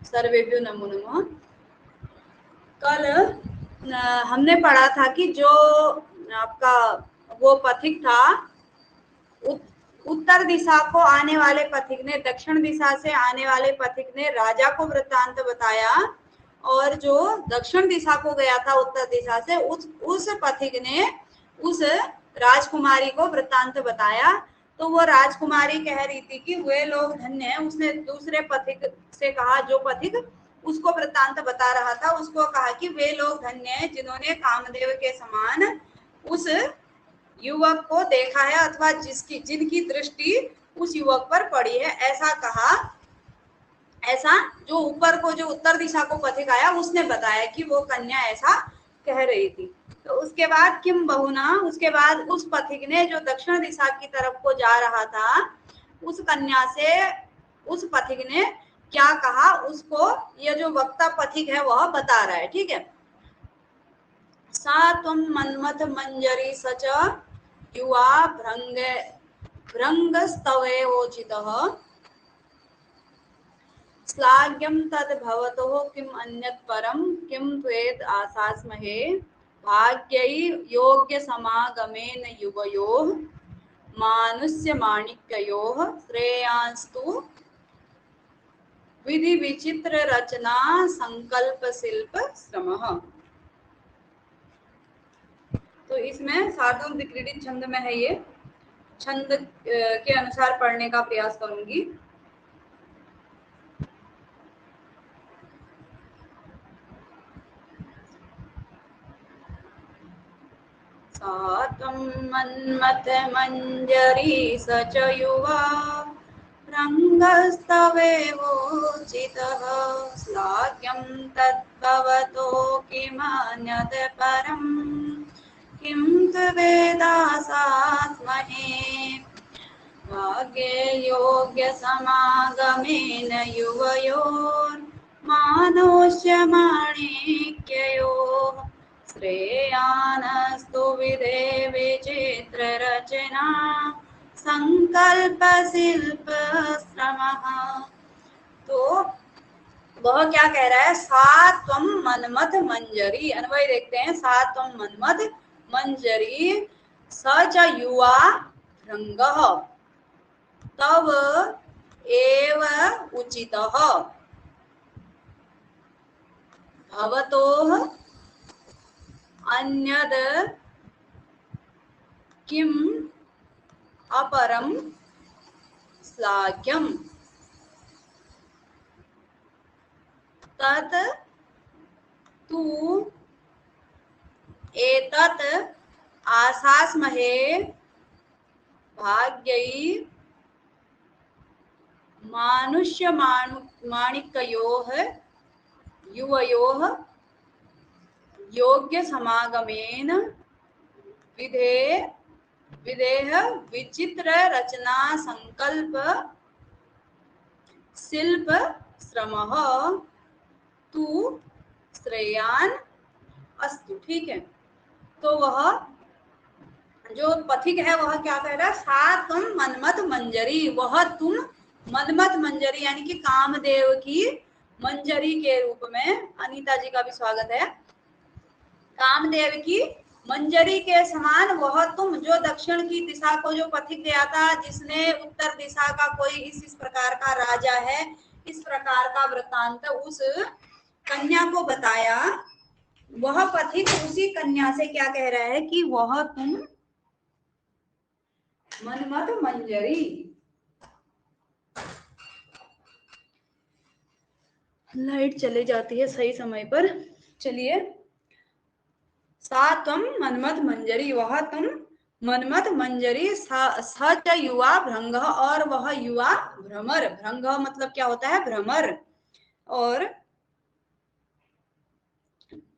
सर्वेभ्यो नमो नमः। कल हमने पढ़ा था कि जो आपका वो पथिक था, उत्तर दिशा को आने वाले पथिक ने, दक्षिण दिशा से आने वाले पथिक ने राजा को वृत्तांत बताया, और जो दक्षिण दिशा को गया था उत्तर दिशा से, उस पथिक ने उस राजकुमारी को वृत्तांत बताया। तो वो राजकुमारी कह रही थी कि वे लोग धन्य हैं। उसने दूसरे पथिक से कहा, जो पथिक उसको वृत्तांत बता रहा था, उसको कहा कि वे लोग धन्य हैं जिन्होंने कामदेव के समान उस युवक को देखा है, अथवा जिनकी दृष्टि उस युवक पर पड़ी है, ऐसा कहा। ऐसा जो ऊपर को, जो उत्तर दिशा को पथिक आया, उसने बताया कि वो कन्या ऐसा कह रही थी। तो उसके बाद किम बहुना, उसके बाद उस पथिक ने, जो दक्षिण दिशा की तरफ को जा रहा था, उस कन्या से उस पथिक ने क्या कहा, उसको यह जो वक्ता पथिक है वह बता रहा है। ठीक है। सा त्वं मन्मथ मंजरी सच युवा भृंगस्तवेवोचितः श्लाघ्यं तद्भवतोः किम् अन्यत् परं किं त्वेद आसास्महे भाग्यै योग्यसमागमेन युवयोः मानुष्यमाणिक्ययोः श्रेयांस्तु विधि विचित्र रचना संकल्प शिल्प श्रमः। तो इसमें सातों विक्रीडित छंद में है। ये छंद के अनुसार पढ़ने का प्रयास करूंगी। सात्वं मन्मथ मंजरी सच युवा रंगस्तवेवोचितः श्लाघ्यं तद्भवतो किमन्यत् परं किं त्वेदासास्महे भाग्ये योग्यसमागमेन युवयोर्मानुष्यमाणिक्ययोः श्रेयानस्तु विधे विचित्र रचना संकल्प शिल्प श्रमः। तो वह क्या कह रहा है? सा त्वं मन्मथ मंजरी, अन्वय देखते हैं। सा त्वं मन्मथ मंजरी स च युवा भृंगः तव एव उचितः भवतोः अन्यद् किम अपरम श्लाघ्यम तत् तु एतत् आसास्महे भाग्यै मानुष्यमाणिक्ययोः युवयोः योग्य समागमेन विधेह विचित्र रचना संकल्प शिल्प श्रमः तु श्रेयान अस्तु। ठीक है। तो वह जो पथिक है वह क्या कह रहा है? सा तुम मन्मथ मंजरी, वह तुम मन्मथ मंजरी यानी कि कामदेव की मंजरी के रूप में, अनीता जी का भी स्वागत है, कामदेव की मंजरी के समान वह तुम, जो दक्षिण की दिशा को जो पथिक गया था, जिसने उत्तर दिशा का कोई इस प्रकार का राजा है, इस प्रकार का वृत्तांत उस कन्या को बताया, वह पथिक उसी कन्या से क्या कह रहा है कि वह तुम मन्मथ मंजरी। लाइट चले जाती है सही समय पर। चलिए, सा तुम मन्मथ मंजरी, वह तुम मन्मथ मंजरी, स युवा भृंग, और वह युवा भ्रमर। भृंग मतलब क्या होता है? भ्रमर। और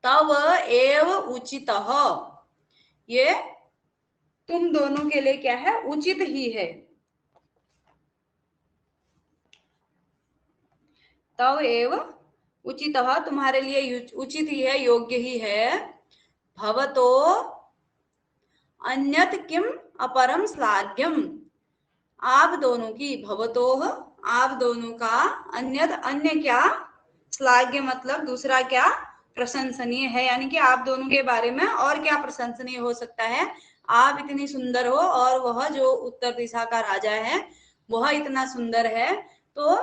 तव एव उचितः, ये तुम दोनों के लिए क्या है? उचित ही है। तव एव उचितः, तुम्हारे लिए उचित ही है, योग्य ही है। भवतो अन्यत किम अपरम श्लाघ्यम, आप दोनों की, भवतोह आप दोनों का, अन्यत अन्य क्या, श्लाघ्य मतलब दूसरा क्या, प्रशंसनीय है, यानी कि आप दोनों के बारे में और क्या प्रशंसनीय हो सकता है। आप इतनी सुंदर हो और वह जो उत्तर दिशा का राजा है वह इतना सुंदर है, तो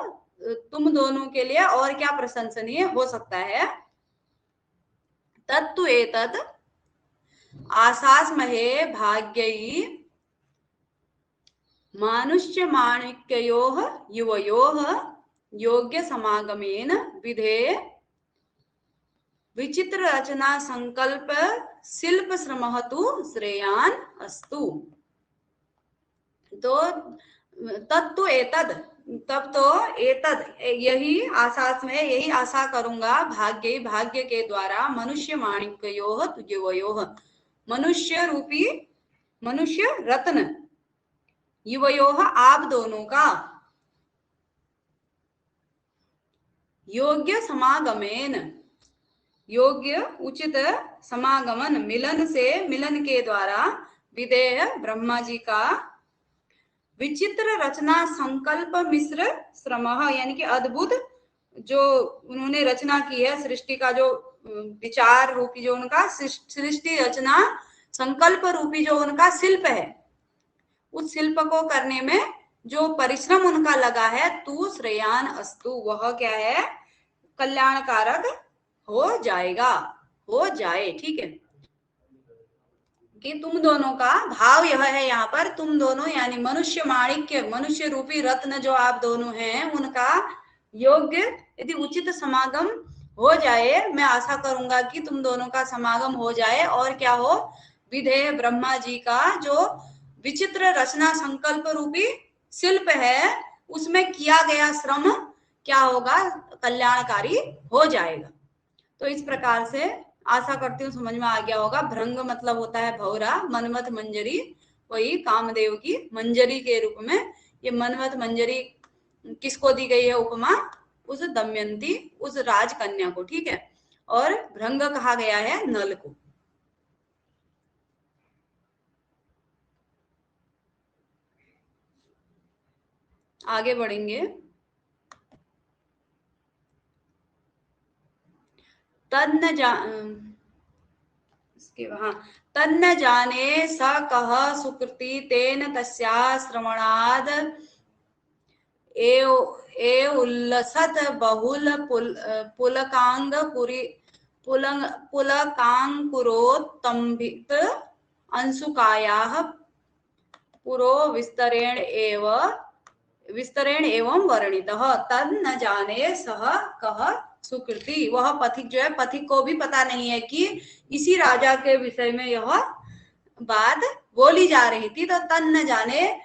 तुम दोनों के लिए और क्या प्रशंसनीय हो सकता है। तत्तु एतत् आशास्महे भाग्यै मानुष्य माणिक्ययोः युवयोः योग्य समागमेन विधे विचित्र रचना संकल्प शिल्प श्रमः तु श्रेयान अस्तु। तो तत्तु एतद, तब तो एतद यही आशा में, यही आशा करूंगा, भाग्य भाग्य के द्वारा मनुष्य माणिक्योः युवयोः मनुष्य रूपी मनुष्य रत्न युवयोः आप दोनों का योग्य समागमेन योग्य उचित समागमन मिलन से, मिलन के द्वारा विदेह ब्रह्मा जी का विचित्र रचना संकल्प मिश्र श्रम, यानी कि अद्भुत जो उन्होंने रचना की है सृष्टि का, जो विचार रूपी जो उनका सृष्टि रचना संकल्प रूपी जो उनका शिल्प है, उस शिल्प को करने में जो परिश्रम उनका लगा है, तू श्रेयान अस्तु, वह क्या है, कल्याणकारक हो जाएगा, हो जाए। ठीक है, कि तुम दोनों का भाव यह है यहाँ पर, तुम दोनों यानी मनुष्य माणिक्य, मनुष्य रूपी रत्न जो आप दोनों हैं, उनका योग्य यदि उचित समागम हो जाए, मैं आशा करूंगा कि तुम दोनों का समागम हो जाए, और क्या हो, विधेय ब्रह्मा जी का जो विचित्र रचना संकल्प रूपी शिल्प है, उसमें किया गया श्रम क्या होगा, कल्याणकारी हो जाएगा। तो इस प्रकार से आशा करती हूँ समझ में आ गया होगा। भृंग मतलब होता है भौरा, मनमथ मंजरी वही कामदेव की मंजरी के रूप में, ये मनमथ मंजरी किसको दी गई है उपमा, उस दमयंती, उस राजकन्या को। ठीक है, और भृंग कहा गया है नल को। आगे बढ़ेंगे। तन्न तन्न जाने स कह सुकृति तेन तस्या श्रवणाद ए उल्लसत बहुल पुलकांग पुलकांकुरोत्तंभित अंशुकायाः पुरो विस्तरेण एवं वर्णितः। तद न जाने सह कह सुकृति, वह पथिक जो है, पथिक को भी पता नहीं है कि इसी राजा के विषय में यह बात बोली जा रही थी। तो तद न जाने,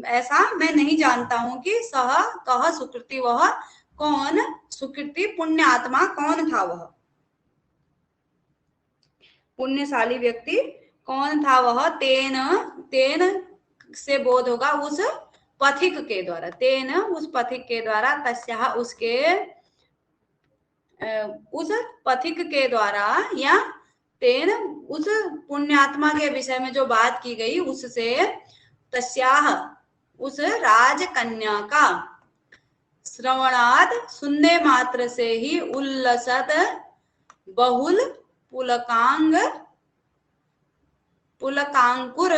ऐसा मैं नहीं जानता हूं कि सह कह सुकृति, वह कौन, सुकृति पुण्य आत्मा कौन था, वह पुण्यशाली व्यक्ति कौन था वह, तेन से बोध होगा उस पथिक के द्वारा, तेन उस पथिक के द्वारा, तस्या उसके, उस पथिक के द्वारा, या तेन उस पुण्यात्मा के विषय में जो बात की गई उससे, तस्याह उस राजकन्या का, श्रवणाद सुनने मात्र से ही, उल्लसत बहुल पुलकांकुर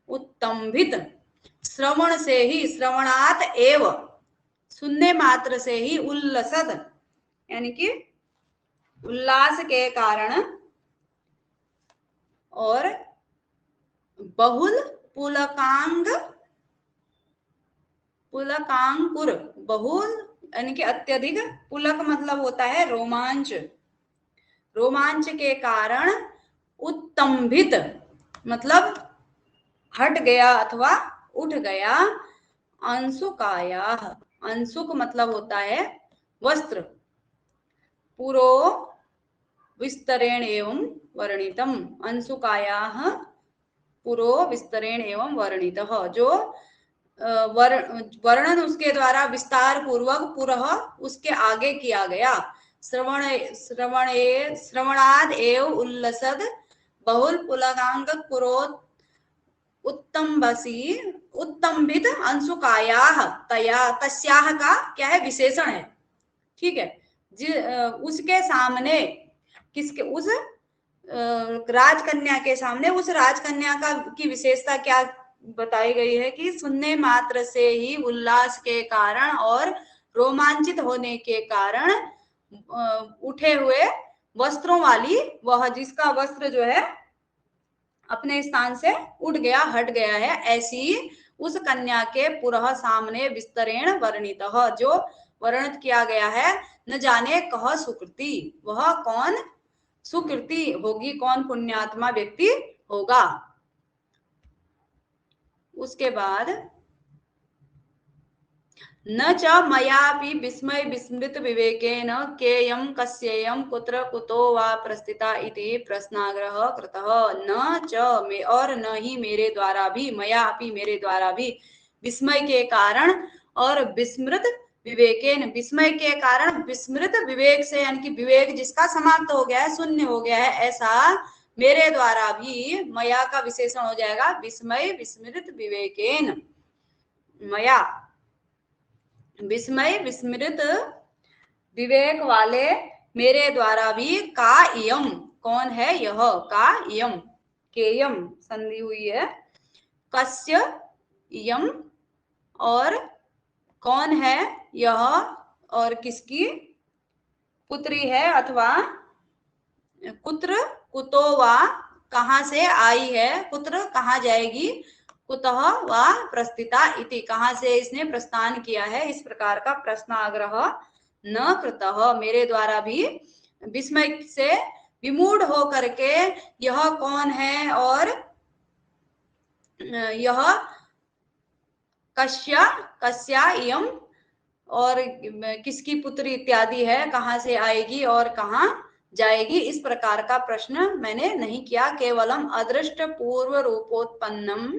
उत्तंभित, श्रवण से ही, श्रवणात एव, सुनने मात्र से ही, उल्लसत यानी कि उल्लास के कारण, और बहुल पुलकांकुर, बहुल यानी कि अत्यधिक, पुलक मतलब होता है रोमांच, रोमांच के कारण, उत्तंभित मतलब हट गया अथवा उठ गया, अंशुकाया, अंशुक मतलब होता है वस्त्र, पुरो विस्तरेण एवं वर्णितम, अंशुकायाः पुरो विस्तरेण एवं वर्णितः, जो वर्णन उसके द्वारा विस्तार पूर्वक पुरः उसके आगे किया गया, श्रवणाद एव उल्लसद बहुल पुलकांग पुरोत उत्तंभित अंशुकायाः, तया तस्याह का क्या है, विशेषण है। ठीक है, उसके सामने, किसके, उस राजकन्या के सामने, उस राजकन्या का की विशेषता क्या बताई गई है कि सुनने मात्र से ही उल्लास के कारण और रोमांचित होने के कारण उठे हुए वस्त्रों वाली वह, जिसका वस्त्र जो है अपने स्थान से उठ गया, हट गया है, ऐसी उस कन्या के पुरः सामने विस्तरेण वर्णित, जो वर्णित किया गया है, न जाने कह सुकृति, वह कौन सुकृति होगी, कौन पुण्यात्मा व्यक्ति होगा। उसके बाद न च मयापि विस्मय विस्मृत विवेकेन केयं कस्येयं कुत्र कुतो वा प्रस्थिता इति प्रश्नाग्रह कृतः। न च में, और न ही मेरे द्वारा भी, मयापि मेरे द्वारा भी, विस्मय के कारण और विस्मृत विवेकेन, विस्मय के कारण विस्मृत विवेक से, यानी कि विवेक जिसका समाप्त हो गया है, शून्य हो गया है, ऐसा मेरे द्वारा भी, मया का विशेषण हो जाएगा विस्मय विस्मृत विवेकेन, मया विस्मय विस्मृत विवेक वाले मेरे द्वारा भी, का इयम, कौन है यह, का इयम, केयम संधि हुई है, कस्य इयम, और कौन है यह, और किसकी पुत्री है, अथवा कुत्र कुतो वा, कहां से आई है, कुत्र कहां जाएगी, कुतः वा प्रस्थिता इति, कहां से इसने प्रस्थान किया है, इस प्रकार का प्रश्नाग्रह न कृतः, मेरे द्वारा भी विस्मय से विमूढ़ हो करके यह कौन है, और यह कस्या कस्या इयम, और किसकी पुत्री इत्यादि है, कहां से आएगी और कहां जाएगी, इस प्रकार का प्रश्न मैंने नहीं किया। केवलम अदृष्ट पूर्व रूपोत्पन्नम,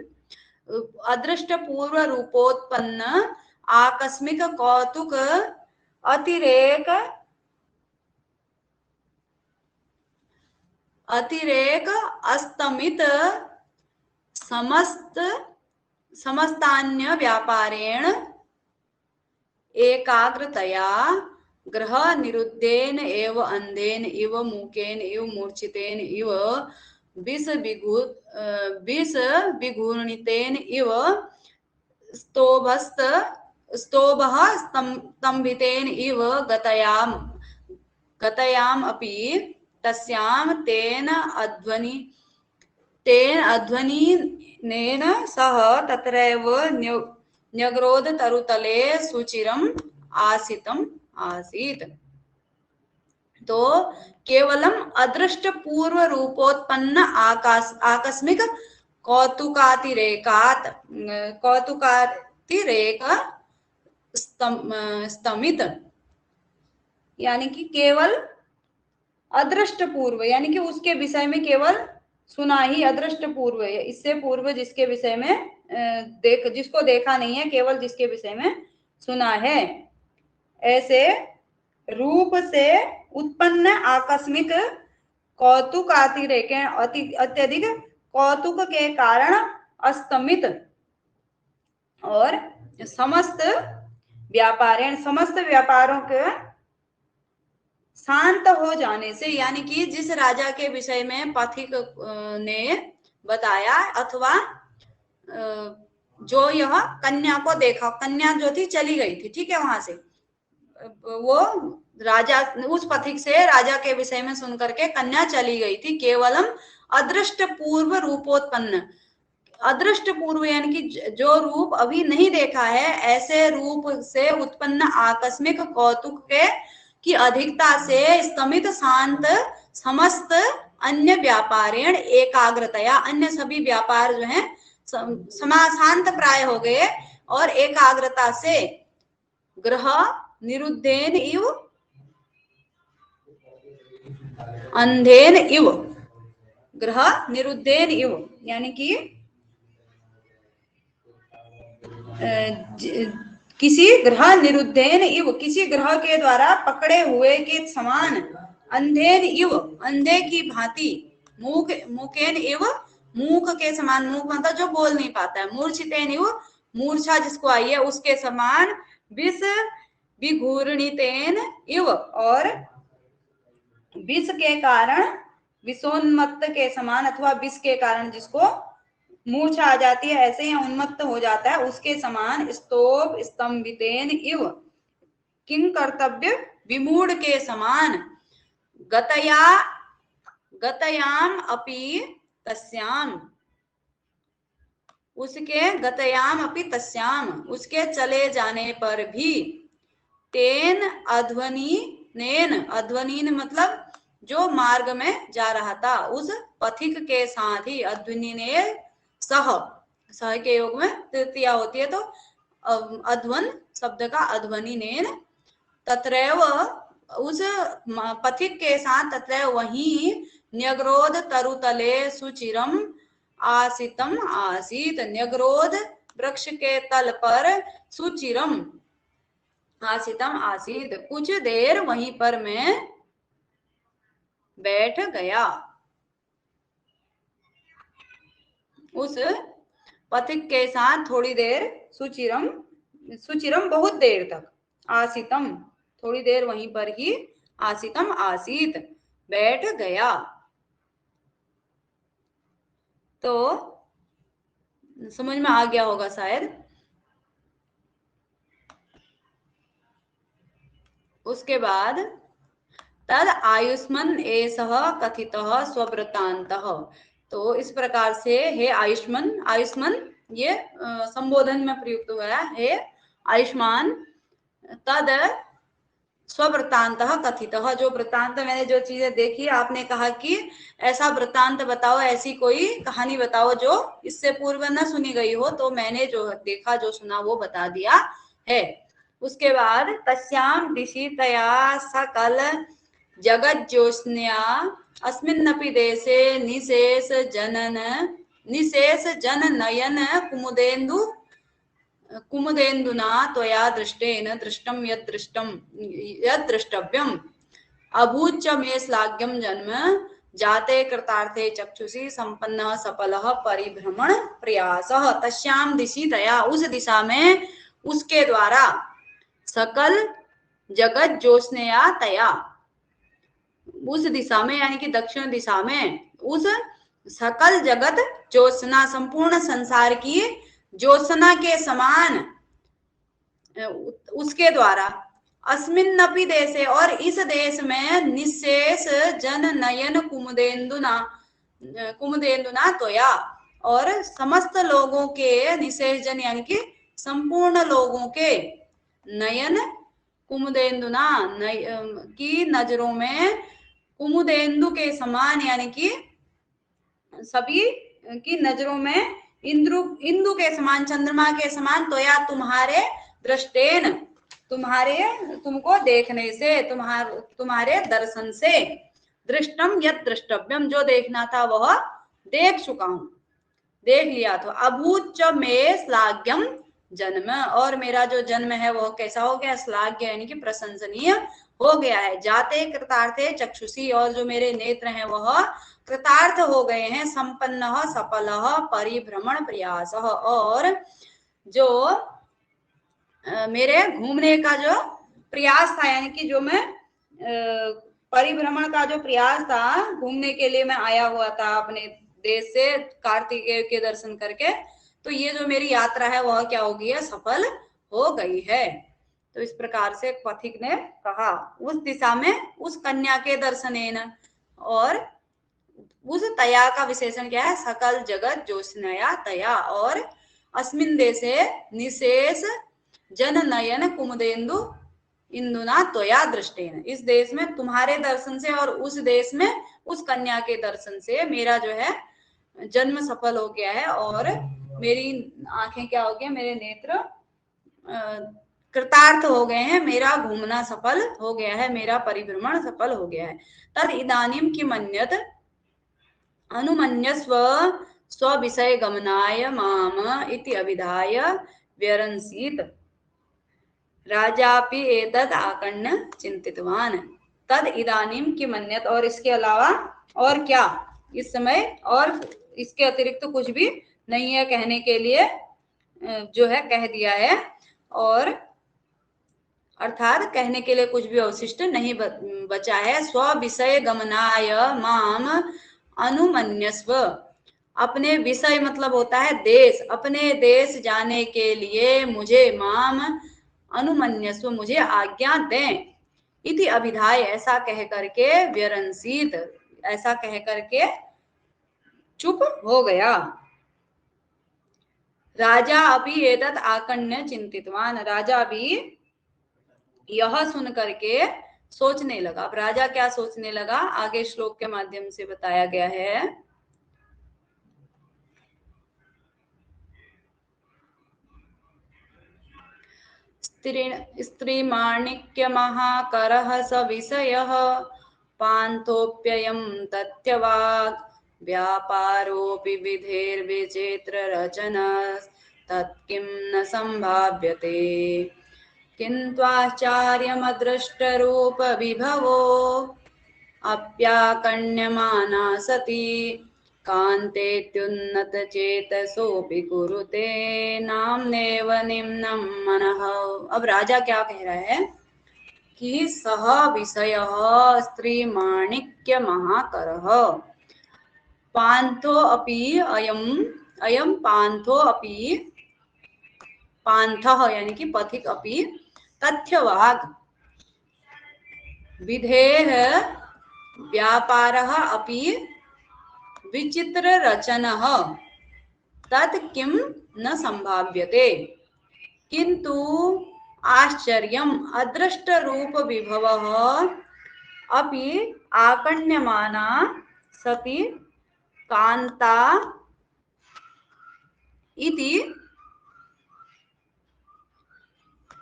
अदृष्ट पूर्व रूपोत्पन्न आकस्मिक कौतुक अतिरेक अस्तमित समस्तान्य व्यापारेण एकाग्रतया ग्रह निरुद्धेन एव अंधेन इव मूकेन इव मूर्छितेन इव विष विघूर्णितेन इव स्तोभः स्तंभितेन इव गतयाम अपि तस्याम तेन अध्वनिनेन सह तत्रैव न्यग्रोध तरुतले सुचिरम आसितम आसीत। तो केवलम अदृष्ट पूर्व रूपोत्पन्न आकस्मिक कौतुकातिरेक स्तमित, यानी कि केवल अदृष्ट पूर्व, यानी कि उसके विषय में केवल सुना ही, अदृष्ट पूर्व, इससे पूर्व जिसके विषय में जिसको देखा नहीं है, केवल जिसके विषय में सुना है, ऐसे रूप से उत्पन्न आकस्मिक कौतुकातिरेक, अत्यधिक कौतुक के कारण अस्तमित, और समस्त व्यापारों के शांत हो जाने से, यानी कि जिस राजा के विषय में पथिक ने बताया, अथवा जो यह कन्या को देखा, कन्या जो थी चली गई थी, ठीक है, वहां से वो राजा, उस पथिक से राजा के विषय में सुनकर के कन्या चली गई थी। केवलम अदृष्ट पूर्व रूपोत्पन्न, अदृष्ट पूर्व यानी कि जो रूप अभी नहीं देखा है, ऐसे रूप से उत्पन्न आकस्मिक कौतुक की अधिकता से स्तमित शांत समस्त अन्य व्यापारेण एकाग्रतया, अन्य सभी व्यापार जो है शांत प्राय हो गए, और एकाग्रता से ग्रह निरुद्धेन इव अंधेन इव, ग्रह निरुद्धेन इव, यानी कि किसी ग्रह निरुद्धेन इव, किसी ग्रह के द्वारा पकड़े हुए के समान, अंधेन इव, अंधे की भांति, मूकेन इव, मूक के समान, मूक मतलब जो बोल नहीं पाता है, मूर्छितेन इव, मूर्छा जिसको आई है उसके समान, विष विघूर्णितेन इव, और विष के कारण विषोन्मत्त के समान, अथवा विष के कारण जिसको मूर्छा आ जाती है ऐसे ही उन्मत्त हो जाता है उसके समान, स्तोभ स्तंभितेन इव, किं कर्तव्य विमूढ़ के समान, गतया गतयाम अपि तस्याम, उसके गतयाम अपि तस्याम, उसके चले जाने पर भी, तेन अध्वनीनेन, अध्वनीन मतलब जो मार्ग में जा रहा था उस पथिक के साथ ही, अध्वनीने सह, सह के योग में तृतीया होती है तो अध्वन शब्द का अध्वनीनेन, तत्रैव उस पथिक के साथ, तत्रैव वही, न्यग्रोध तरुतले सुचिरम आसितम आसीत, न्यग्रोध वृक्ष के तल पर सुचिरम आसितम आसीत, कुछ देर वहीं पर मैं बैठ गया। उस पथिक के साथ थोड़ी देर, सुचिरम, सुचिरम बहुत देर तक, आसितम थोड़ी देर वहीं पर ही, आसितम आसीत बैठ गया। तो समझ में आ गया होगा शायद। उसके बाद तद आयुष्मन एषः कथितः स्ववृत्तान्तः, तो इस प्रकार से हे आयुष्मन, आयुष्मन ये संबोधन में प्रयुक्त हुआ है, हे आयुष्मान, तद स्ववृत्तांत कथित, जो वृत्तांत मैंने जो चीजें देखी, आपने कहा कि ऐसा वृत्तांत बताओ, ऐसी कोई कहानी बताओ जो इससे पूर्व न सुनी गई हो, तो मैंने जो देखा जो सुना वो बता दिया है। उसके बाद तस्याम दिशि तया सकल जगत ज्योत्स्नया अस्मिन्नपि देशे निशेष जन नयन कुमुदेन्दु कुमुदेन्दुना त्वया दृष्टेन दृष्टम यद्दृष्टव्यम् अभूत च मे श्लाघ्यं जन्म जाते कृतार्थे चक्षुषी संपन्नः सफलः परिभ्रमण प्रयासः, तस्याम दिशि तया, उस दिशा में, उसके द्वारा, सकल जगत ज्योत्स्नया तया, उस दिशा में यानी कि दक्षिण दिशा में, उस सकल जगत ज्योत्सना, संपूर्ण संसार की ज्योत्सना के समान, उसके द्वारा, अस्मिन्नपि देशे, और इस देश में, निशेष जन नयन कुमुदेन्दुना त्वया, और समस्त लोगों के, निशेष जन यानी कि संपूर्ण लोगों के, नयन कुमुदेन्दुना की नजरों में, कुमुदेन्दु के समान यानी कि सभी की नजरों में इंदु के समान, चंद्रमा के समान, तो या तुम्हारे दृष्टेन, तुम्हारे, तुमको देखने से, तुम्हारे दर्शन से, दृष्टम यत् दृष्टव्यम, जो देखना था वह देख चुका हूं, देख लिया। तो अभूत च मे श्लाघ्यम जन्म, और मेरा जो जन्म है वह कैसा हो गया, श्लाघ्य यानी कि प्रशंसनीय हो गया है। जाते कृतार्थे चक्षुषी, और जो मेरे नेत्र हैं वह कृतार्थ हो गए हैं, संपन्न सफल परिभ्रमण प्रयास, और जो मेरे घूमने का जो प्रयास था, यानी कि जो मैं परिभ्रमण का जो प्रयास था, घूमने के लिए मैं आया हुआ था अपने देश से कार्तिकेय के दर्शन करके, तो ये जो मेरी यात्रा है वह क्या हो गई है, सफल हो गई है। तो इस प्रकार से पथिक ने कहा, उस दिशा में उस कन्या के दर्शनेन, और उस तया का विशेषण क्या है, सकल जगत ज्योत्स्नया तया, और अस्मिन देशे निशेष जन नयन कुमुदेन्दु इंदुना त्वया दृष्टेन, इस देश में तुम्हारे दर्शन से और उस देश में उस कन्या के दर्शन से मेरा जो है जन्म सफल हो गया है, और मेरी आंखें क्या हो गया, मेरे नेत्र कृतार्थ हो गए हैं, मेरा घूमना सफल हो गया है, मेरा परिभ्रमण सफल हो गया है। तद इदानीम किमन्यत अनुमन्यस्व स्वविषय गमनाय माम इति अभिधाय व्यरंसीत, राजापि एतद आकर्ण चिंतितवान। तद इदानीम किमन्यत, और इसके अलावा और क्या, इस समय और इसके अतिरिक्त तो कुछ भी नहीं है कहने के लिए, जो है कह दिया है। और अर्थात कहने के लिए कुछ भी अवशिष्ट नहीं बचा है। स्व विषय गमनाय माम अनुमन्यस्व, अपने विषय मतलब होता है देश, अपने देश जाने के लिए मुझे माम अनुमन्यस्व, मुझे आज्ञा दें। इति अभिधाय, ऐसा कह करके, व्यरंसीत, ऐसा कह करके चुप हो गया। राजा अभी एतत् आकण्य चिंतितवान, राजा भी यह सुन करके सोचने लगा। अब राजा क्या सोचने लगा, आगे श्लोक के माध्यम से बताया गया है। स्त्री माणिक्य महाकरः स विषयः पान्थोप्ययं तथ्यवाग् व्यापारोऽपि विधेर्विचित्र रचनस्तत्किं न संभाव्यते किन्त्वाश्चर्यमदृष्टरूप विभवो अप्याकण्यमाना सती कान्तेत्युन्नत चेतसोऽपि कुरुते नाम्नेव निम्नं मनः। अब राजा क्या कह रहा है कि सह विषयः स्त्री माणिक्य महाकरः पान्थो अपि अयम पान्थो अपि, पान्थः यानी कि पथिक अपि, तथ्यवाग् विधेः व्यापारः अपि विचित्र रचनः तत् किं न संभाव्यते किंतु आश्चर्यम् अदृष्ट रूप विभवः अपि आकण्यमाना सती कांता इति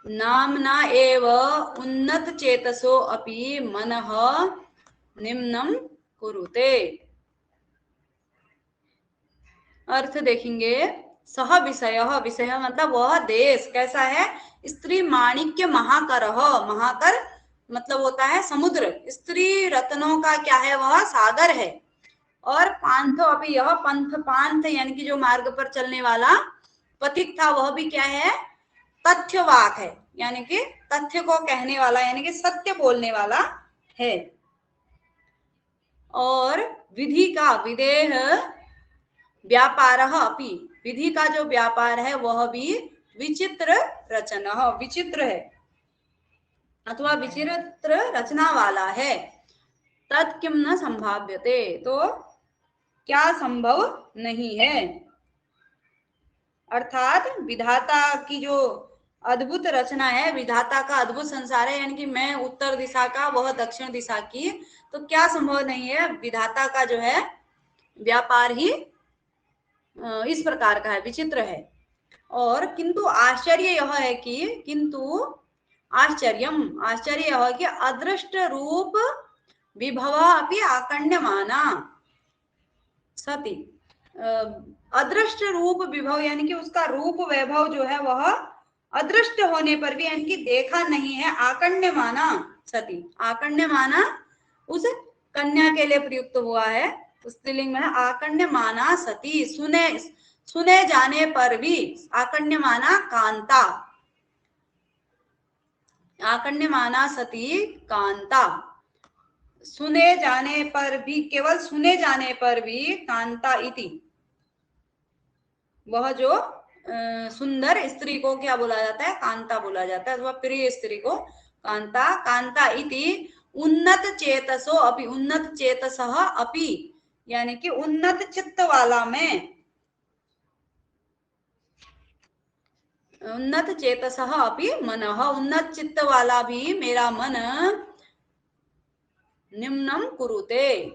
नाम्ना एव उन्नत चेतसो अपि मनः निम्नं कुरुते। अर्थ देखेंगे, सह विषय, विषय मतलब वह देश कैसा है, स्त्री माणिक्य महाकरः, महाकर मतलब होता है समुद्र, स्त्री रत्नों का क्या है, वह सागर है। और पांथो अभी, यह पंथ, पांथ यानी कि जो मार्ग पर चलने वाला पथिक था, वह भी क्या है, तथ्यवाक है, यानी कि तथ्य को कहने वाला, यानी कि सत्य बोलने वाला है। और विधि का, विदेह व्यापारः अपि, विधि का जो व्यापार है वह भी विचित्र रचना, विचित्र है अथवा विचित्र रचना वाला है। तत् किम न संभाव्यते, तो क्या संभव नहीं है। अर्थात विधाता की जो अद्भुत रचना है, विधाता का अद्भुत संसार है, यानी कि मैं उत्तर दिशा का, वह दक्षिण दिशा की, तो क्या संभव नहीं है, विधाता का जो है व्यापार ही इस प्रकार का है, विचित्र है। और किंतु आश्चर्य यह है कि, किंतु आश्चर्यम, आश्चर्य यह है कि अदृष्ट रूप विभव अपि आकण्यमाना सती, अदृष्ट रूप विभव यानी कि उसका रूप वैभव जो है वह अदृष्ट होने पर भी, यानी कि देखा नहीं है, आकण्यमाना सती, आकण्यमाना उस कन्या के लिए प्रयुक्त हुआ है, स्त्रीलिंग में आकण्यमाना सती, सुने जाने पर भी, आकण्यमाना कांता, आकण्यमाना सती कांता, सुने जाने पर भी, केवल सुने जाने पर भी, कांता इति, वह जो सुंदर स्त्री को क्या बोला जाता है, कांता बोला जाता है, अथवा प्रिय स्त्री को कांता, कांता इति उन्नत चेतसो अपि, उन्नत चेतसः अपि यानी कि उन्नत चित्त वाला में, उन्नत चेतसः अपि मनः, उन्नत चित्त वाला भी मेरा मन निम्नम कुरुते,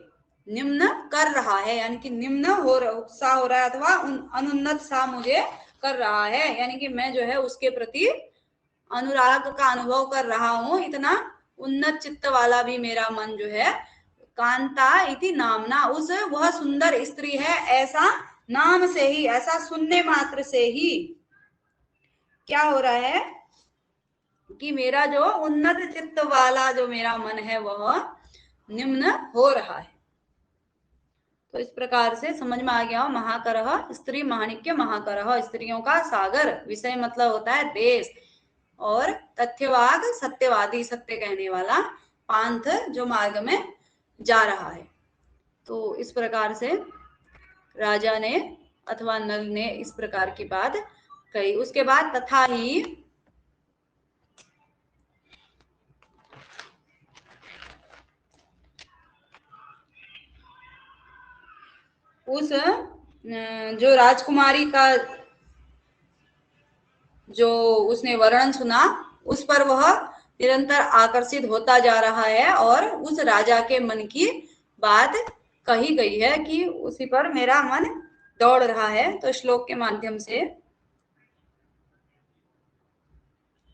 निम्न कर रहा है, यानी कि निम्न हो सा हो रहा है, अथवा अनुन्नत सा मुझे कर रहा है, यानी कि मैं जो है उसके प्रति अनुराग का अनुभव कर रहा हूं, इतना उन्नत चित्त वाला भी मेरा मन जो है, कांता इति नामना, उस वह सुंदर स्त्री है, ऐसा नाम से ही, ऐसा सुनने मात्र से ही क्या हो रहा है कि मेरा जो उन्नत चित्त वाला जो मेरा मन है वह निम्न हो रहा है। तो इस प्रकार से समझ में आ गया, महाकरः स्त्री माणिक्य महाकरः, स्त्रियों का सागर, विषय मतलब होता है देश, और तथ्यवाद सत्यवादी, सत्य कहने वाला, पांथ जो मार्ग में जा रहा है। तो इस प्रकार से राजा ने अथवा नल ने इस प्रकार की बात कही। उसके बाद तथा ही उस जो राजकुमारी का जो उसने वर्णन सुना उस पर वह निरंतर आकर्षित होता जा रहा है और उस राजा के मन की बात कही गई है कि उसी पर मेरा मन दौड़ रहा है। तो श्लोक के माध्यम से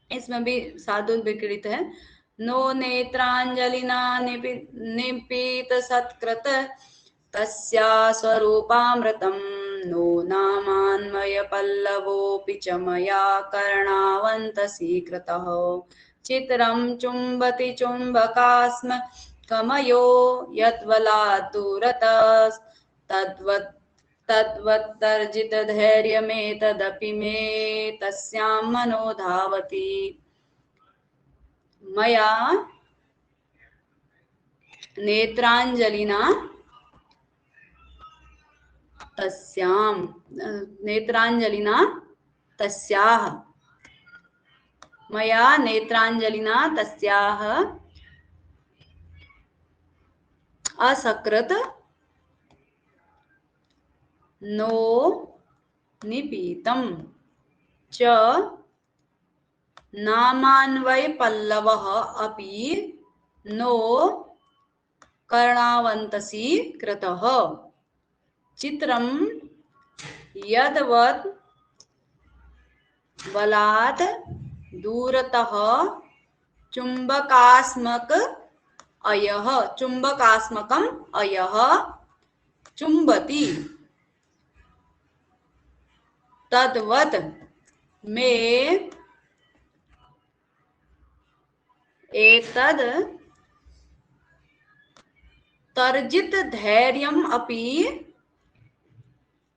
इसमें भी साधु विकृत है। नो नेत्रांजलिना निपीत सत्कृत तस्या स्वरूपामृतं नो नामान्वय पल्लवोऽपि च मया कर्णावन्तसीकृतः चित्रं चुम्बति चुम्बकास्म कमयो यद्बलात् दूरतस्तद्वत् तद्वत्तर्जितधैर्यमेतदपि मे तस्यां मनो धावति मया नेत्रांजलिना तस्यां नेत्रांजलिना तस्याः मया नेत्रांजलिना तस्याः असकृत नो निपीतं च नामान्वय पल्लवः अपि नो कर्णावन्तसी कृतः चित्रं यद्वत् बलात् दूरतः चुम्बकास्मक अयः चुम्बकास्मकम् अयः चुम्बति तद्वत् मे एतद् तर्जित धैर्यम् अपि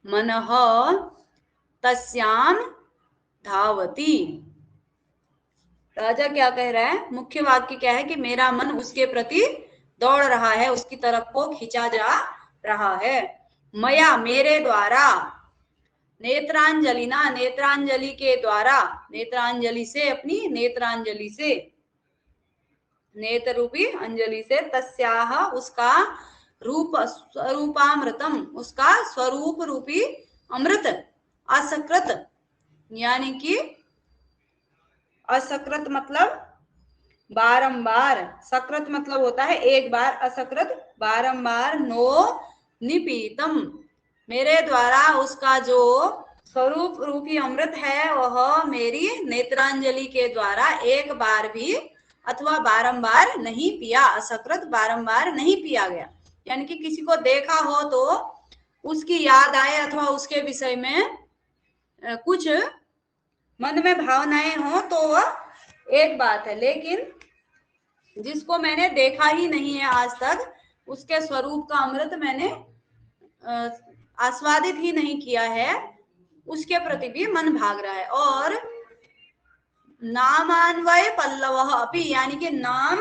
मनः तस्यां धावति। राजा क्या कह रहा है? मुख्य वाक्य क्या है कि मेरा मन उसके प्रति दौड़ रहा है, उसकी तरफ को खींचा जा रहा है। मया मेरे द्वारा नेत्रांजलिना नेत्रांजलि के द्वारा नेत्रांजलि से अपनी नेत्रांजलि से नेत्र रूपी अंजलि से तस्याह उसका रूप स्वरूपामृतम उसका स्वरूप रूपी अमृत असकृत यानी कि असकृत मतलब बारंबार, सकृत मतलब होता है एक बार, असकृत बारंबार, नो निपीतम मेरे द्वारा उसका जो स्वरूप रूपी अमृत है वह मेरी नेत्रांजलि के द्वारा एक बार भी अथवा बारंबार नहीं पिया। असकृत बारंबार नहीं पिया गया, यानी कि किसी को देखा हो तो उसकी याद आए अथवा उसके विषय में कुछ मन में भावनाएं हो तो वह एक बात है, लेकिन जिसको मैंने देखा ही नहीं है आज तक उसके स्वरूप का अमृत मैंने आस्वादित ही नहीं किया है, उसके प्रति भी मन भाग रहा है। और नामान्वय पल्लव अपि यानी कि नाम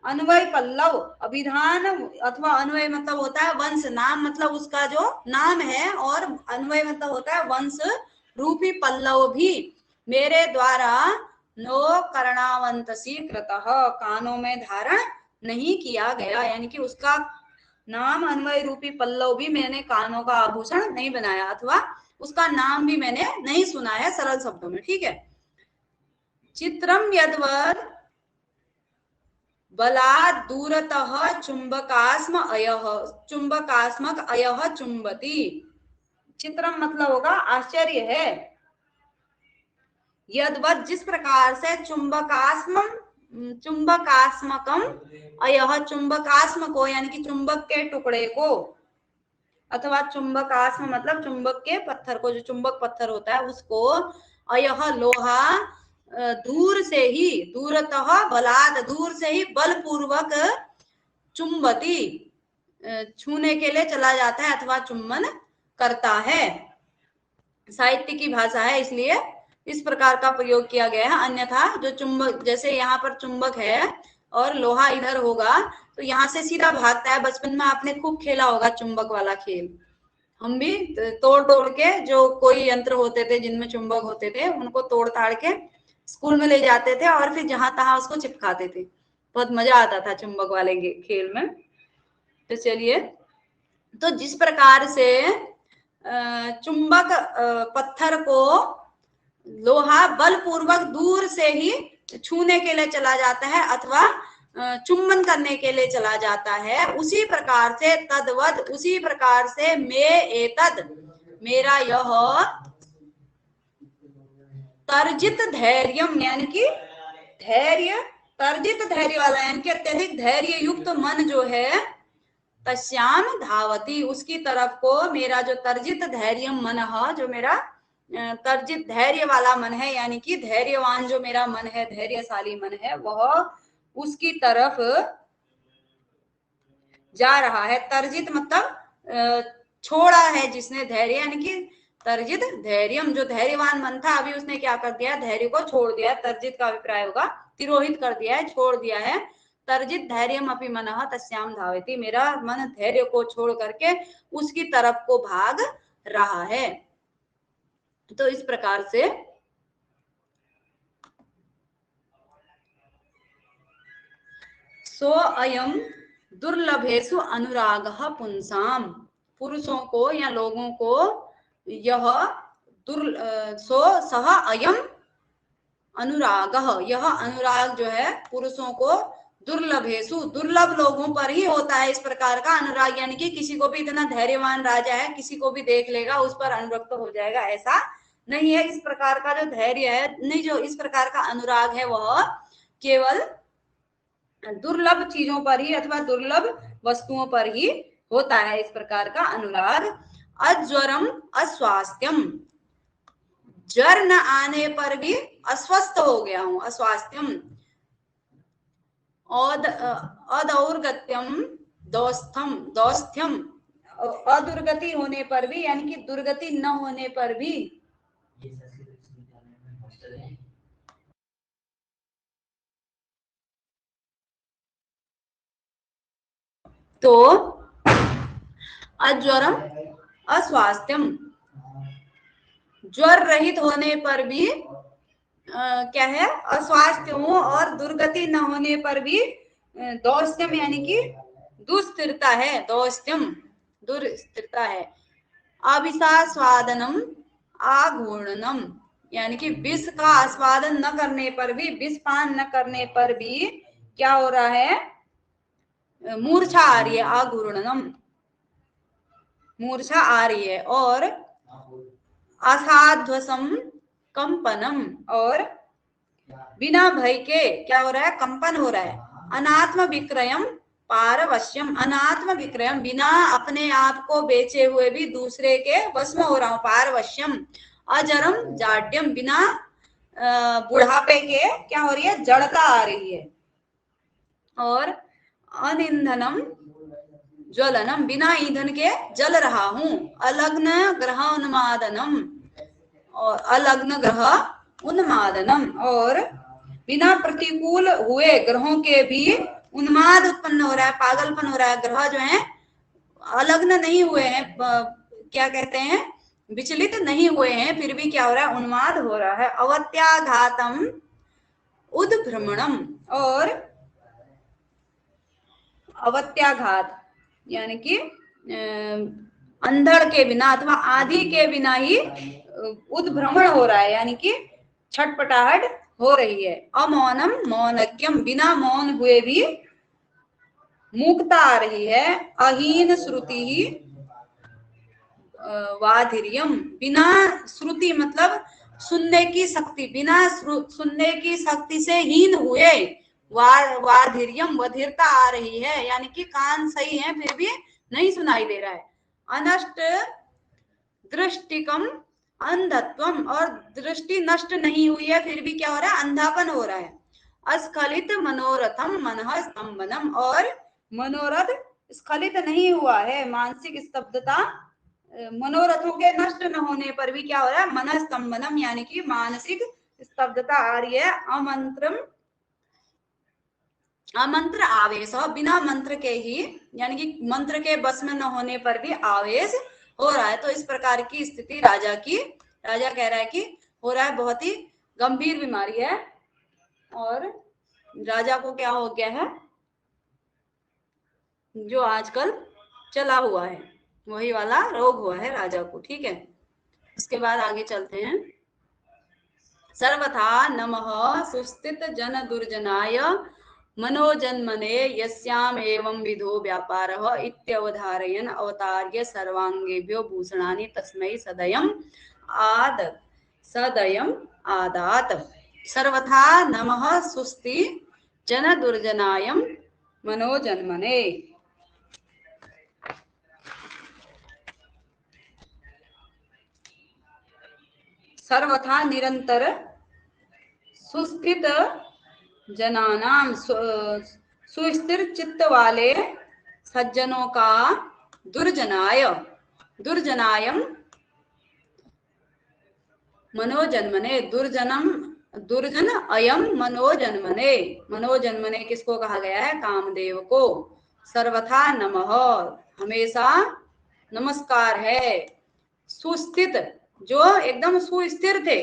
अन्वय पल्लव अभिधान अथवा अन्वय मतलब होता है वंश, नाम मतलब उसका जो नाम है और अन्वय मतलब होता है वंश रूपी पल्लव भी मेरे द्वारा नो कर्णावंतसी कृतः कानों में धारण नहीं किया गया, यानी कि उसका नाम अन्वय रूपी पल्लव भी मैंने कानों का आभूषण नहीं बनाया अथवा उसका नाम भी मैंने नहीं सुना है, सरल शब्दों में। ठीक है। चित्रम यद्वत् बलात् दूरतः चुंबकास्म अयः चुंबकास्मक अयः चुंबती। चित्रम मतलब होगा आश्चर्य है। यद्वत् जिस प्रकार से चुंबकास्मकम अयः चुंबकास्म को यानी कि चुंबक के टुकड़े को अथवा चुंबकास्म मतलब चुंबक के पत्थर को, जो चुंबक पत्थर होता है उसको, अयः लोहा दूर से ही दूरतः बलात् दूर से ही बलपूर्वक चुंबती छूने के लिए चला जाता है अथवा चुम्बन करता है। साहित्य की भाषा है इसलिए इस प्रकार का प्रयोग किया गया है। अन्यथा जो चुंबक, जैसे यहाँ पर चुंबक है और लोहा इधर होगा तो यहाँ से सीधा भागता है। बचपन में आपने खूब खेला होगा चुंबक वाला खेल, हम भी तोड़ तोड़ के, जो कोई यंत्र होते थे जिनमें चुंबक होते थे उनको तोड़ ताड़ के स्कूल में ले जाते थे और फिर जहां तहां उसको चिपकाते थे। बहुत मजा आता था चुंबक वाले खेल में। तो चलिए, तो जिस प्रकार से चुंबक पत्थर को लोहा बलपूर्वक दूर से ही छूने के लिए चला जाता है अथवा चुंबन करने के लिए चला जाता है, उसी प्रकार से तद्वद, उसी प्रकार से मेरा यह तर्जित धैर्यम, यानी कि धैर्य, तर्जित धैर्य वाला यानी कि अत्यधिक धैर्य युक्त मन जो है, तस्याम धावती, उसकी तरफ को मेरा जो तर्जित धैर्यम मन है, जो मेरा तर्जित धैर्य वाला मन है, यानी कि धैर्यवान जो मेरा मन है, धैर्यशाली मन है, वह उसकी तरफ जा रहा है। तर्जित मतलब छोड़ा है जिसने धैर्य, यानी कि तर्जित धैर्यम, जो धैर्यवान मन था अभी उसने क्या कर दिया, धैर्य को छोड़ दिया। तर्जित का अभिप्राय होगा तिरोहित कर दिया है, छोड़ दिया है। तर्जित धैर्यम अपि मनः तस्याम धावति, मेरा मन धैर्य को छोड़ करके उसकी तरफ को भाग रहा है। तो इस प्रकार से सो अयम दुर्लभेषु अनुरागः पुंसाम, पुरुषों को या लोगों को यह सो सह अयम अनुरागः, यह अनुराग जो है पुरुषों को दुर्लभेषु, दुर्लभ लोगों पर ही होता है इस प्रकार का अनुराग, यानी कि किसी को भी इतना धैर्यवान राजा है किसी को भी देख लेगा उस पर अनुरक्त हो जाएगा, ऐसा नहीं है। इस प्रकार का जो धैर्य है, नहीं, जो इस प्रकार का अनुराग है वह केवल दुर्लभ चीजों पर ही अथवा दुर्लभ वस्तुओं पर ही होता है, इस प्रकार का अनुराग। अज्वरम अस्वास्थ्यम, ज्वर न आने पर भी अस्वस्थ हो गया हूं, अस्वास्थ्यम। अदौर्गत्यम दौस्थ्यम, अदुर्गति होने पर भी, यानी कि दुर्गति न होने पर भी, तो अज्वरम अस्वास्थ्यम, ज्वर रहित होने पर भी क्या है, अस्वास्थ्य हूं, और दुर्गति न होने पर भी दौस्त्यम, यानी कि दुस्थिरता है, दौस्त्यम दुस्थिरता है। अभिसास्वादनम आघूर्णनम, यानी कि विष का आस्वादन न करने पर भी, विष पान न करने पर भी क्या हो रहा है, मूर्छा आ रही है, आघूर्णनम, मूर्छा आ रही है। और असाध्वसम कंपनम, और बिना भय के क्या हो रहा है, कंपन हो रहा है। अनात्म विक्रयम पारवश्यम, अनात्म विक्रयम, बिना अपने आप को बेचे हुए भी दूसरे के वश में हो रहा हूं, पारवश्यम। अजरम जाड्यम, बिना बुढ़ापे के क्या हो रही है, जड़ता आ रही है। और अनिंधनम ज्वलनम, बिना ईंधन के जल रहा हूं। अलग्न ग्रह उन्मादनम, और अलग्न ग्रह उन्मादनम, और बिना प्रतिकूल हुए ग्रहों के भी उन्माद उत्पन्न हो रहा है, पागलपन हो रहा है। ग्रह जो है अलग्न नहीं हुए हैं, क्या कहते हैं, विचलित नहीं हुए हैं, फिर भी क्या हो रहा है, उन्माद हो रहा है। अवत्याघातम उद्भ्रमणम, और अवत्याघात यानी कि अंधड़ के बिना अथवा आदि के बिना ही उद्भ्रमण हो रहा है, यानी कि छटपटाहट हो रही है। अमौनम मौनक्यम, बिना मौन हुए भी मूकता आ रही है। अहीन श्रुति ही वाधिर्यम, बिना श्रुति मतलब सुनने की शक्ति, बिना सुनने की शक्ति से हीन हुए वाधिर्यम, बधिरता आ रही है, यानी कि कान सही है फिर भी नहीं सुनाई दे रहा है। अनष्ट दृष्टिकम अंधत्वम, और दृष्टि नष्ट नहीं हुई है फिर भी क्या हो रहा है, अंधापन हो रहा है। अस्खलित मनोरथम मनः स्तंभनम, और मनोरथ स्खलित नहीं हुआ है, मानसिक स्तब्धता मनोरथों के नष्ट न होने पर भी क्या हो रहा है, मनस्तंभनम यानी कि मानसिक स्तब्धता आ रही है। अमंत्र आवेश, बिना मंत्र के ही यानी कि मंत्र के बस में न होने पर भी आवेश हो रहा है। तो इस प्रकार की स्थिति राजा कह रहा है कि हो रहा है, बहुत ही गंभीर बीमारी है और राजा को क्या हो गया है, जो आजकल चला हुआ है वही वाला रोग हुआ है राजा को। ठीक है, उसके बाद आगे चलते हैं। सर्वथा नमः सुस्थित जन दुर्जनाय मनोजन्मने यस्याम एवं विधो व्यापारः इत्यवधारयन् अवतार्य सर्वांगेभ्यो भूषणानि तस्मै सदयम् आदात। सर्वथा नमः सुस्ति जन दुर्जनाय मनोजन्मने। सर्वथा निरंतर, सुस्थित जनानाम सुस्थिर चित्त वाले सज्जनों का, दुर्जनायम मनोजन्मने, दुर्जन अयम मनोजन्मने किसको कहा गया है, कामदेव को। सर्वथा नमः हमेशा नमस्कार है, सुस्थित जो एकदम सुस्थिर थे,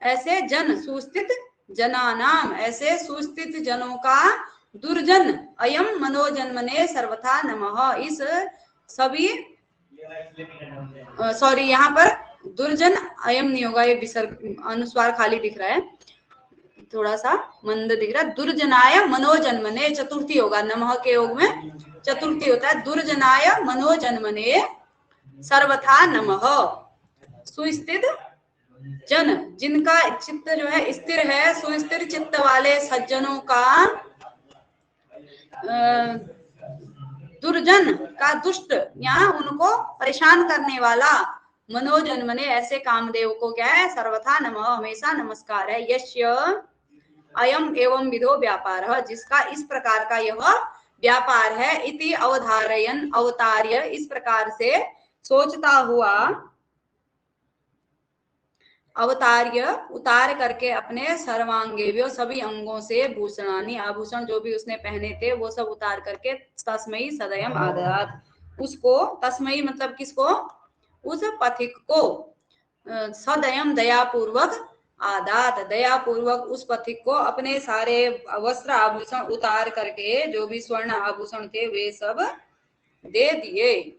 ऐसे जन, सुस्थित जनानाम ऐसे सुस्थित जनों का, दुर्जन अयम मनोजन्मने सर्वथा नमः इस सभी, सॉरी यहाँ पर दुर्जन अयम नहीं होगा, ये विसर्ग अनुस्वार खाली दिख रहा है, थोड़ा सा मंद दिख रहा है। दुर्जनाय मनोजन्मने चतुर्थी होगा, नमः के योग में चतुर्थी होता है। दुर्जनाय मनोजन्मने सर्वथा नमः, सुस्थित जन जिनका चित्त जो है स्थिर है, सुस्थिर चित्त वाले सज्जनों का, दुर्जन का दुष्ट, यहाँ उनको परेशान करने वाला, मनोजन्मने ऐसे कामदेव को क्या है, सर्वथा नमः हमेशा नमस्कार है। यस्य अयम एवं विधो व्यापार, जिसका इस प्रकार का यह व्यापार है, इति अवधारयन अवतार्य इस प्रकार से सोचता हुआ, अवतार्य उतार करके अपने सर्वांगेव्यो सभी अंगों से भूषणानी आभूषण जो भी उसने पहने थे वो सब उतार करके तस्मई सदयम आदरात, उसको, तस्मई मतलब किसको, उस पथिक को, सदयम दयापूर्वक आदात दयापूर्वक उस पथिक को अपने सारे वस्त्र आभूषण उतार करके, जो भी स्वर्ण आभूषण थे वे सब दे दिए।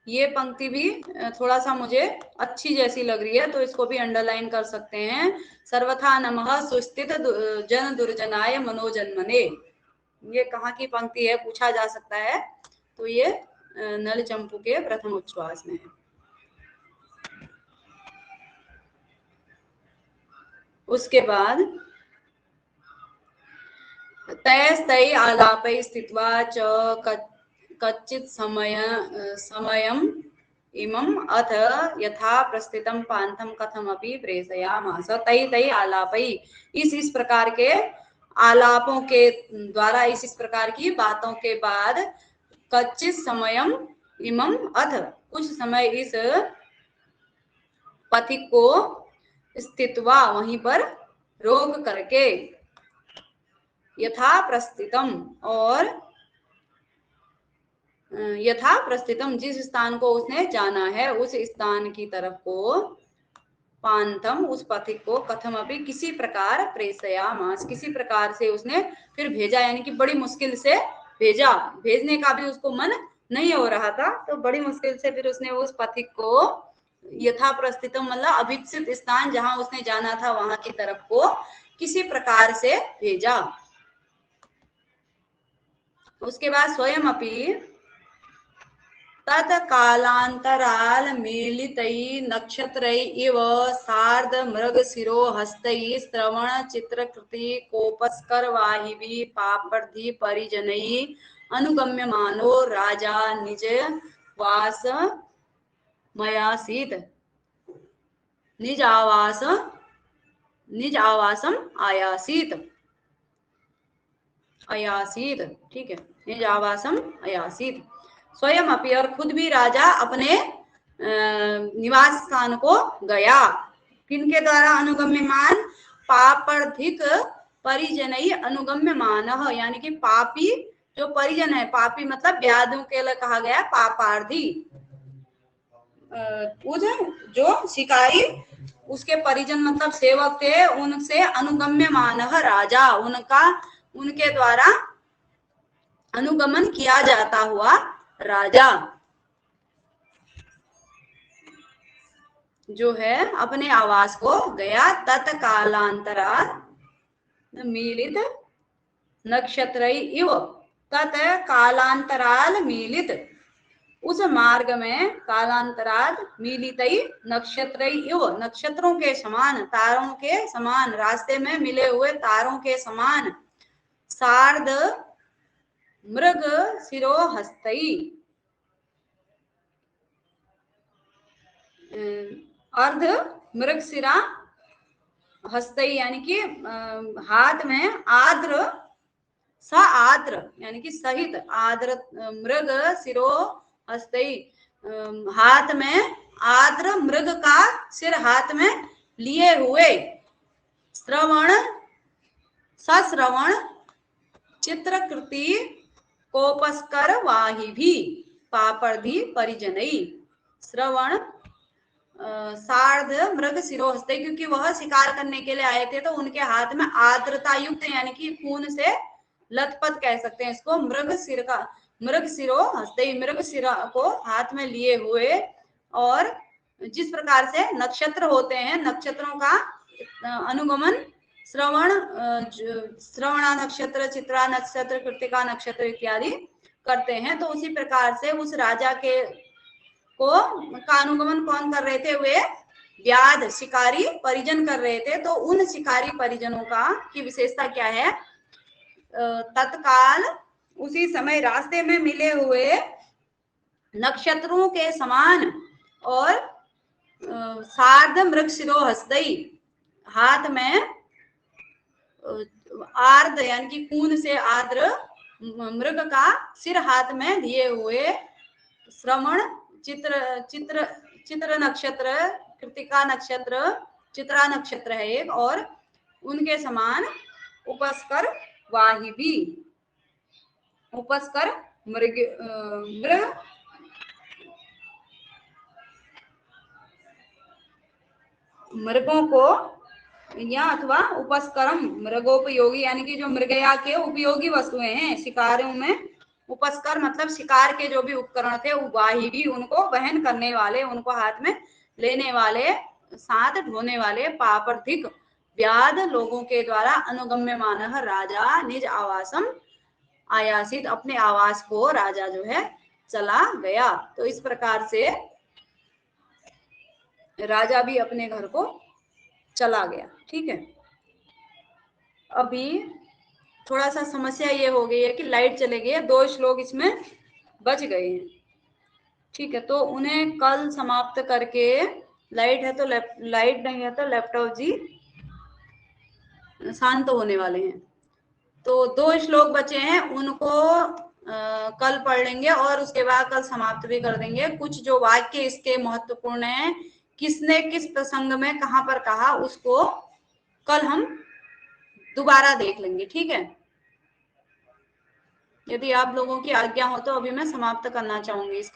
ये पंक्ति भी थोड़ा सा मुझे अच्छी जैसी लग रही है, तो इसको भी अंडरलाइन कर सकते हैं। सर्वथा नमः सुस्थित जन दुर्जनाय मनोजन्मने, ये कहाँ की पंक्ति है पूछा जा सकता है, तो ये नल चंपू के प्रथम उच्छ्वास में है। उसके बाद तैस्तै आलापै स्थित्वा च कच्चित समयम इमम अथ यथा प्रस्थितम पांथम कथमपि प्रेषयामास। तै आलापै इस प्रकार के आलापों के द्वारा, इस प्रकार की बातों के बाद, कच्चित समयम इमम अथ कुछ समय इस पथिक को, स्थित्वा वहीं पर रोक करके, यथा प्रस्थितम और यथा प्रस्थितम जिस स्थान को उसने जाना है उस स्थान की तरफ को, पांथम उस पथिक को, कथम अभी किसी प्रकार, प्रेषयामास किसी प्रकार से उसने फिर भेजा, यानी कि बड़ी मुश्किल से भेजा, भेजने का भी उसको मन नहीं हो रहा था, तो बड़ी मुश्किल से फिर उसने उस पथिक को, यथा प्रस्थितम मतलब अभिप्सित स्थान जहां उसने जाना था वहां की तरफ को किसी प्रकार से भेजा। उसके बाद स्वयं अपि तत्कालांतराल मीलितै नक्षत्रै इव सार्ध मृगशिरो हस्तै श्रवण चित्रकृति कोपस्कर वाहिवी पापर्धि परिजनै अनुगम्यमानो राजा निज वास मयासीत, निज आवासम आयासीत। अयासीत, ठीक है, निज आवासम अयासीत, स्वयं अपि, और खुद भी राजा अपने निवास स्थान को गया। किनके द्वारा अनुगम्यमान? पापर्धिक परिजनई अनुगम्यमान, यानी कि पापी जो परिजन है, पापी मतलब व्याधों के लिए कहा गया पापार्थी, जो शिकारी उसके परिजन मतलब सेवक थे, उनसे अनुगम्यमान राजा, उनके द्वारा अनुगमन किया जाता हुआ राजा जो है अपने आवास को गया। तत्कालांतराल मीलित नक्षत्र इव, तत्कालांतराल मीलित, उस मार्ग में कालांतराल मिलित नक्षत्र इव, नक्षत्रों के समान, तारों के समान, रास्ते में मिले हुए तारों के समान, सार्ध मृग शिरोहस्तई, अर्ध मृग शिरा हस्तई, यानी कि हाथ में आद्र, स आद्र यानी कि सहित, आद्र मृग शिरो हस्तई, हाथ में आद्र मृग का सिर हाथ में लिए हुए, श्रवण सश्रवण चित्रकृति कोपस्कर वाही भी पापर्धि परिजनई, श्रवण सार्ध मृग शिरोहस्ते, क्योंकि वह शिकार करने के लिए आए थे तो उनके हाथ में आर्द्रता युक्त यानी कि खून से लथपथ कह सकते हैं इसको, मृग शिरो हस्ते, मृग शिरा को हाथ में लिए हुए, और जिस प्रकार से नक्षत्र होते हैं, नक्षत्रों का अनुगमन श्रवणा नक्षत्र, चित्रा नक्षत्र, कृतिका नक्षत्र इत्यादि करते हैं, तो उसी प्रकार से उस राजा के का अनुगमन कौन कर रहे थे? वे व्याध शिकारी परिजन कर रहे थे। तो उन शिकारी परिजनों का की विशेषता क्या है? तत्काल उसी समय रास्ते में मिले हुए नक्षत्रों के समान और सार्ध मृग शिरो हस्तई, हाथ में आर्द्र यानी कि खून से आर्द्र मृग का सिर हाथ में लिए हुए, श्रवण चित्र नक्षत्र, कृतिका नक्षत्र, चित्रा नक्षत्र है एक, और उनके समान उपस्कर वाही भी, उपस्कर मृग मृगों को, या अथवा उपस्करम मृगोपयोगी, यानी कि जो मृगया के उपयोगी वस्तुएं हैं शिकारों में, उपस्कर मतलब शिकार के जो भी उपकरण थे, वाही भी उनको वहन करने वाले, उनको हाथ में लेने वाले, साथ ढोने वाले, पापर्थिक व्याध लोगों के द्वारा अनुगम्यमान राजा निज आवासम आयासित, अपने आवास को राजा जो है चला गया। तो इस प्रकार से राजा भी अपने घर को चला गया। ठीक है, अभी थोड़ा सा समस्या ये हो गई है कि लाइट चले गई है, 2 श्लोक इसमें बच गए हैं। ठीक है, तो उन्हें कल समाप्त करके, लाइट है तो लाइट नहीं है तो लैपटॉप जी शांत होने वाले हैं। तो 2 श्लोक बचे हैं, उनको कल पढ़ लेंगे और उसके बाद कल समाप्त भी कर देंगे। कुछ जो वाक्य इसके महत्वपूर्ण है, किसने किस प्रसंग में कहां पर कहा, उसको कल हम दोबारा देख लेंगे। ठीक है, यदि आप लोगों की आज्ञा हो तो अभी मैं समाप्त करना चाहूंगी इसका।